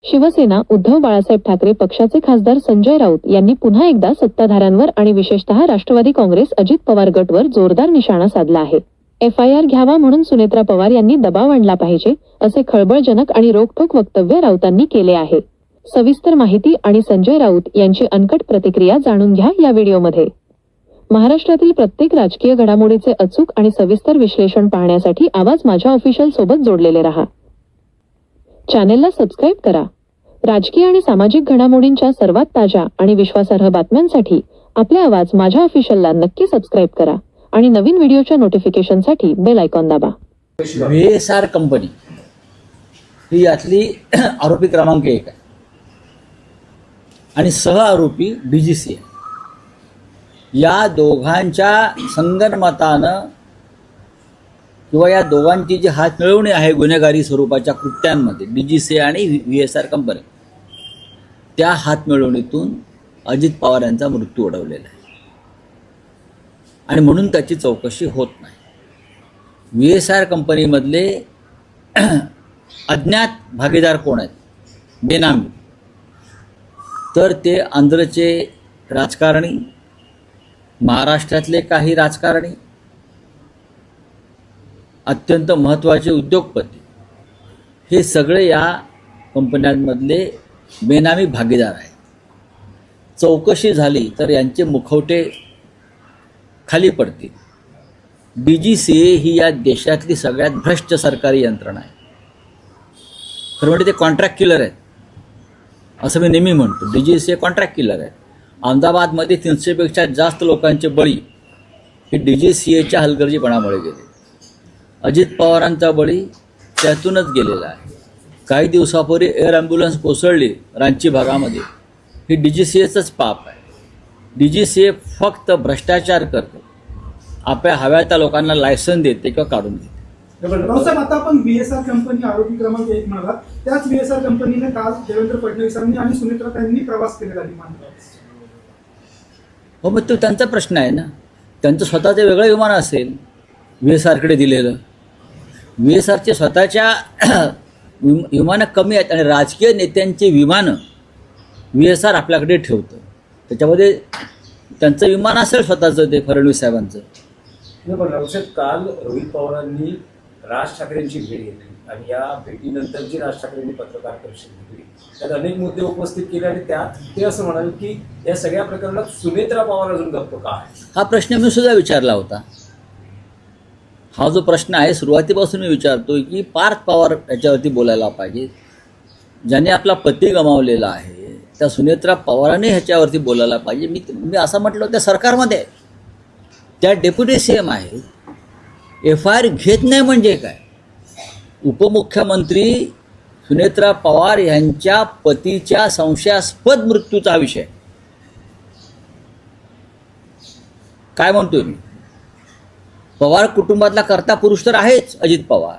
शिवसेना उद्धव बाळासाहेब ठाकरे पक्षाचे खासदार संजय राऊत यांनी पुन्हा एकदा सत्ताधाऱ्यांवर आणि विशेषतः राष्ट्रवादी काँग्रेस अजित पवार गटवर जोरदार निशाणा साधला आहे. FIR घ्यावा म्हणून सुनेत्रा पवार यांनी दबाव आणला पाहिजे असे खळबळजनक आणि रोखठोक वक्तव्य राऊतांनी केले आहे. सविस्तर माहिती आणि संजय राऊत यांची अनकट प्रतिक्रिया जाणून घ्या या व्हिडिओमध्ये. महाराष्ट्रातील प्रत्येक राजकीय घडामोडीचे अचूक आणि सविस्तर विश्लेषण पाहण्यासाठी आवाज माझ्या ऑफिशियल सोबत जोडलेले रहा. चॅनेलला सबस्क्राईब करा. राजकीय आणि सामाजिक घडामोडींच्या सर्वात ताज्या आणि विश्वासार्ह बातम्यांसाठी आपल्या आवाज माझ्या ऑफिशियलला नक्की सबस्क्राईब करा आणि नवीन व्हिडिओच्या नोटिफिकेशनसाठी बेल आयकॉन दाबा. VSR कंपनी ही यातली आरोपी क्रमांक 1 आहे आणि सह आरोपी DGCA. या दोघांच्या संगनमतानं किंवा या दोघांची जी हातमिळवणी आहे गुन्हेगारी स्वरूपाच्या कृत्यांमध्ये DGCA आणि VSR कंपनी, त्या हातमिळवणीतून अजित पवार यांचा मृत्यू ओढवलेला आहे आणि म्हणून त्याची चौकशी होत नाही. VSR कंपनीमधले अज्ञात भागीदार कोण आहेत, बेनामी, तर ते आंध्रचे राजकारणी, महाराष्ट्रातले काही राजकारणी, अत्यंत महत्त्वाचे उद्योगपती, हे सगळे या कंपन्यांमधले बेनामी भागीदार आहेत. चौकशी झाली तर यांचे मुखवटे खाली पडतील. DGCA ही या देशातली सगळ्यात भ्रष्ट सरकारी यंत्रणा आहे. खरं म्हणजे ते कॉन्ट्रॅक्ट किलर आहेत असं मी नेहमी म्हणतो. DGCA कॉन्ट्रॅक्ट किलर आहे. अहमदाबादमध्ये 300पेक्षा जास्त लोकांचे बळी हे DGCAच्या हलगर्जीपणामुळे गेले. अजित पवारांचा बळी त्यातूनच गेलेला आहे. काही दिवसापूर्वी एअर ॲम्ब्युलन्स कोसळली रांची भागामध्ये, ही DGCAचंच पाप आहे. DGCA फक्त भ्रष्टाचार करते, आपल्या हव्या त्या लोकांना लायसन देते किंवा काढून देते. रावसाहेब, आता आपण VSR कंपनी आरोपी क्रमांक 1 म्हणाला, त्याच VSR कंपनीने काल देवेंद्र फडणवीसांनी आणि सुनेत्रा त्यांनी प्रवास केलेला विमानात. हो, मग तो त्यांचा प्रश्न आहे ना. त्यांचं स्वतःचं वेगळं विमान असेल VSRकडे दिलेलं. VSRचे स्वतःच्या विमानं कमी आहेत आणि राजकीय नेत्यांची विमानं VSR आपल्याकडे ठेवतं. त्याच्यामध्ये त्यांचं विमान असेल स्वतःचं, ते फडणवीस साहेबांचं. पण रावसाहेब, काल रोहित पवारांनी राज ठाकरेंची भेट घेतली आणि या भेटीनंतर जी राज ठाकरेंनी पत्रकार परिषद घेतली त्यात अनेक मुद्दे उपस्थित केले आणि त्यात ते असं म्हणाले की या सगळ्या प्रकरणात सुनेत्रा पवार अजून गप्प का आहे. हा प्रश्न मी सुद्धा विचारला होता. हा जो प्रश्न आहे सुरुवातीपासून मी विचारतोय की पार्थ पवार याच्यावरती बोलायला पाहिजे. ज्याने आपला पती गमावलेला आहे त्या सुनेत्रा पवारांनी ह्याच्यावरती बोलायला पाहिजे. मी असं म्हटलं, त्या सरकारमध्ये आहे, त्या डेप्युटी CM आहेत. FIR घेत नाही म्हणजे काय? उपमुख्यमंत्री सुनेत्रा पवार यांच्या पतीच्या संशयास्पद मृत्यूचा विषय काय म्हणतोय मी? पवार कुटुंबातला कर्ता पुरुष तर आहेच अजित पवार,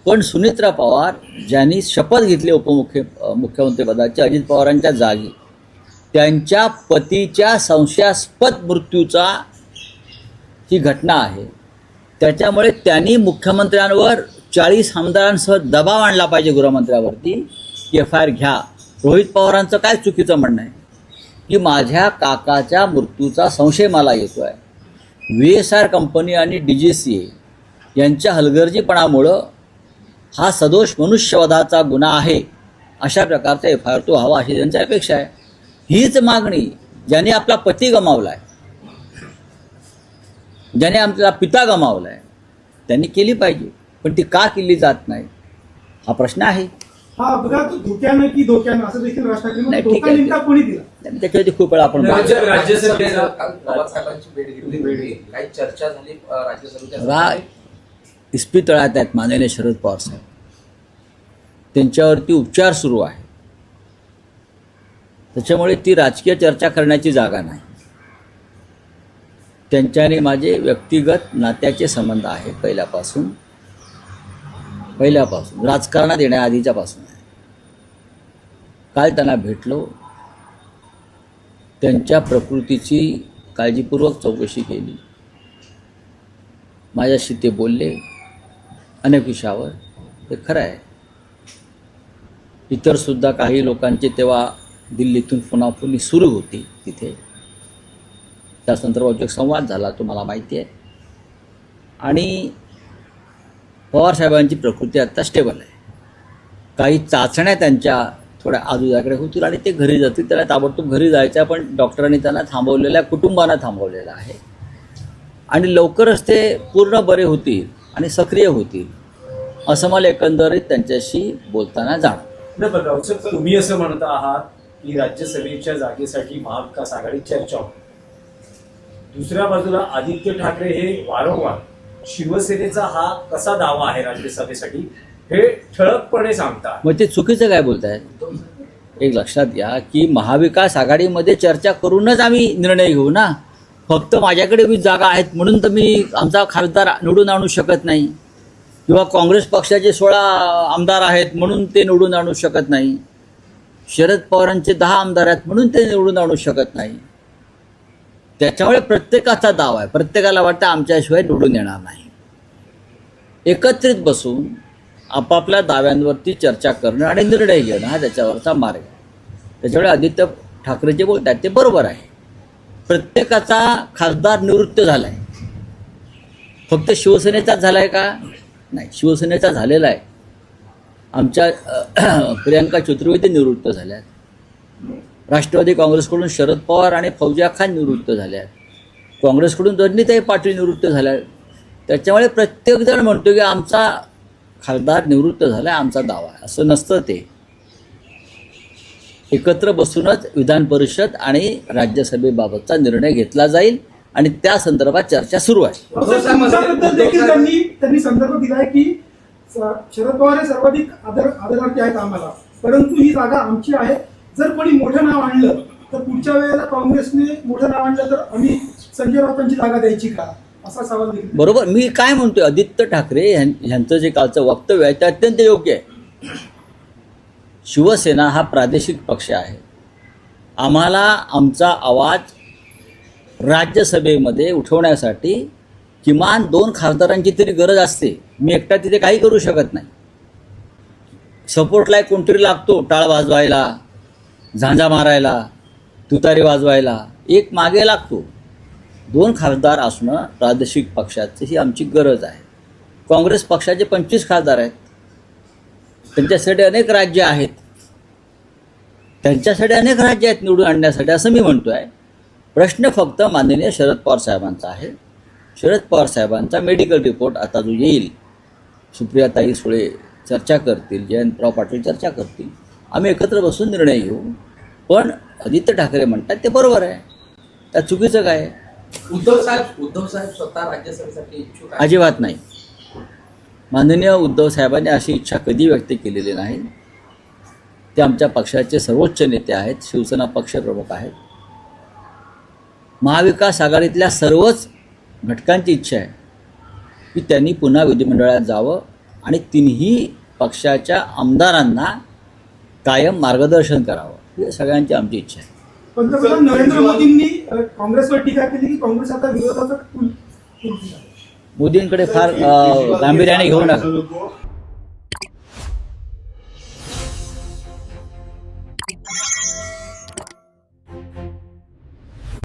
पण सुनेत्रा पवार ज्यांनी शपथ घेतली मुख्यमंत्री पदाची अजित पवारांच्या जागी, त्यांच्या पतीच्या संशयास्पद मृत्यूचा ही घटना आहे. त्याच्यामुळे त्यांनी मुख्यमंत्र्यांवर 40 आमदारांसह दबाव आणला पाहिजे गृहमंत्र्यावरती की FIR घ्या. रोहित पवारांचं काय चुकीचं म्हणणं आहे की माझ्या काकाच्या मृत्यूचा संशय मला येतो आहे. VSR कंपनी आणि DGCA यांच्या हलगर्जीपणामुळं हा सदोष मनुष्यवधाचा गुन्हा आहे, अशा प्रकारचा FIR तो हवा अशी त्यांची अपेक्षा आहे. हीच मागणी ज्याने आपला पती गमावला आहे, ज्याने आपला पिता गमावला आहे, त्यांनी केली पाहिजे. पण ती का केली जात नाही हा प्रश्न आहे. हा अपघात धोक्यानं की धोक्यानं असं देखील राज ठाकरे नाही, ठीक धोका आहे. नेमका कोणी दिला? त्याच्यावरती खूप वेळा आपण राज्यसभेला पवारसाहेबांची भेट घेतली, काही चर्चा झाली राज्यसभेत. इस्पितळात आहेत माननीय शरद पवार साहेब, त्यांच्यावरती उपचार सुरू आहे. त्याच्यामुळे ती राजकीय चर्चा करण्याची जागा नाही. त्यांच्याने माझे व्यक्तिगत नात्याचे संबंध आहे पहिल्यापासून राजकारणात येण्याआधीच्यापासून आहे. काल त्यांना भेटलो, त्यांच्या प्रकृतीची काळजीपूर्वक चौकशी केली. माझ्याशी ते बोलले अनेक विषयावर. ते खरं आहे इतर सुद्धा काही लोकांची तेव्हा दिल्लीतून फोनाफोनी सुरू होती तिथे. त्या संदर्भात एक संवाद झाला तुम्हाला माहिती आहे. आणि पवारसाहेबांची प्रकृती आता स्टेबल आहे. काही चाचण्या त्यांच्या थोड्या आजूबाजूकडे होतील आणि ते घरी जातील. त्याला ताबडतोब घरी जायचं, पण डॉक्टरांनी त्यांना थांबवलेलं आहे, कुटुंबानं थांबवलेलं आहे. आणि लवकरच ते पूर्ण बरे होतील आणि सक्रिय होतील असं मला एकंदरीत त्यांच्याशी बोलताना जाणवलं. नाही, पण राऊत साहेब, तुम्ही असं म्हणत आहात की राज्यसभेच्या जागेसाठी महाविकास आघाडी चर्चा होती. दुसऱ्या बाजूला आदित्य ठाकरे हे वारंवार शिवसेनेचा हा कसा दावा आहे राज्यसभेसाठी हे ठळकपणे सांगतात. मग ते चुकीचं काय बोलतायत? एक लक्षात घ्या की महाविकास आघाडीमध्ये चर्चा करूनच आम्ही निर्णय घेऊ ना. फक्त माझ्याकडे 20 जागा आहेत म्हणून तर मी आमचा खासदार निवडून आणू शकत नाही, किंवा काँग्रेस पक्षाचे 16 आमदार आहेत म्हणून ते निवडून आणू शकत नाही, शरद पवारांचे 10 आमदार आहेत म्हणून ते निवडून आणू शकत नाही. त्याच्यामुळे प्रत्येकाचा दावा आहे, प्रत्येकाला वाटतं आमच्याशिवाय निवडून येणार नाही. एकत्रित बसून आपापल्या दाव्यांवरती चर्चा करणं आणि निर्णय घेणं हा त्याच्यावरचा मार्ग आहे. त्याच्यामुळे आदित्य ठाकरे जे बोलतात ते बरोबर आहे. प्रत्येकाचा खासदार निवृत्त झाला आहे. फक्त शिवसेनेचाच झाला आहे का? नाही, शिवसेनेचा झालेला आहे. आमच्या प्रियंका चतुर्वेदी निवृत्त झाल्या आहेत. राष्ट्रवादी काँग्रेसकडून शरद पवार आणि फौजिया खान निवृत्त झाल्या आहेत. काँग्रेसकडून रणनीताई पाटील निवृत्त झाल्या आहेत. त्याच्यामुळे प्रत्येकजण म्हणतो की आमचा खासदार निवृत्त झाला आहे, आमचा दावा आहे. असं नसतं. ते एकत्र बसूनच विधान परिषद आणि राज्यसभेबाबतचा निर्णय घेतला जाईल आणि त्या संदर्भात चर्चा सुरू आहे. तुमच्याबद्दल देखील त्यांनी संदर्भ दिलाय की शरद पवार हे सर्वाधिक आदरार्थी आहेत आम्हाला, परंतु ही जागा आमची आहे. जर कोणी मोठं नाव आणलं तर पुढच्या वेळेला काँग्रेसने मोठं नाव आणलं तर आम्ही संजय राऊतांची जागा द्यायची का, असा सवाल देखील. बरोबर. मी काय म्हणतोय, आदित्य ठाकरे यांचं जे कालचं वक्तव्य आहे ते अत्यंत योग्य आहे. शिवसेना हा प्रादेशिक पक्ष आहे. आम्हाला आमचा आवाज राज्यसभेमध्ये उठवण्यासाठी किमान 2 खासदारांची तरी गरज असते. मी एकटा तिथे काही करू शकत नाही. सपोर्टला कोणतरी लागतो, टाळ वाजवायला, झांजा मारायला, तुतारी वाजवायला, एक मागे लागतो. 2 खासदार असणं प्रादेशिक पक्षाची ही आमची गरज आहे. काँग्रेस पक्षाचे 25 खासदार आहेत. त्यांच्यासाठी अनेक राज्य आहेत. त्यांच्यासाठी अनेक राज्य आहेत निवडून आणण्यासाठी, असं मी म्हणतो आहे. प्रश्न फक्त माननीय शरद पवार साहेबांचा आहे. शरद पवार साहेबांचा मेडिकल रिपोर्ट आता जो येईल, सुप्रियाताई सुळे चर्चा करतील, जयंतराव पाटील चर्चा करतील, आम्ही एकत्र बसून निर्णय घेऊ. पण आदित्य ठाकरे म्हणतात ते बरोबर आहे, त्यात चुकीचं काय आहे? उद्धव साहेब स्वतः राज्यसभेसाठी इच्छुक आहेत? अजिबात नाही. माननीय उद्धव साहेबांनी अशी इच्छा कधी व्यक्त केलेली नाही. ते आमच्या पक्षाचे सर्वोच्च नेते आहेत, शिवसेना पक्षप्रमुख आहेत. महाविकास आघाडीतल्या सर्वच घटकांची इच्छा आहे की त्यांनी पुन्हा विधिमंडळात जावं आणि तिन्ही पक्षाच्या आमदारांना कायम मार्गदर्शन करावं, ही सगळ्यांची आमची इच्छा आहे. पंतप्रधान नरेंद्र मोदींनी काँग्रेसवर टीका केली की काँग्रेस आता विरोधाचा मोदींकडे फार गांभीर्याने घेऊ नका.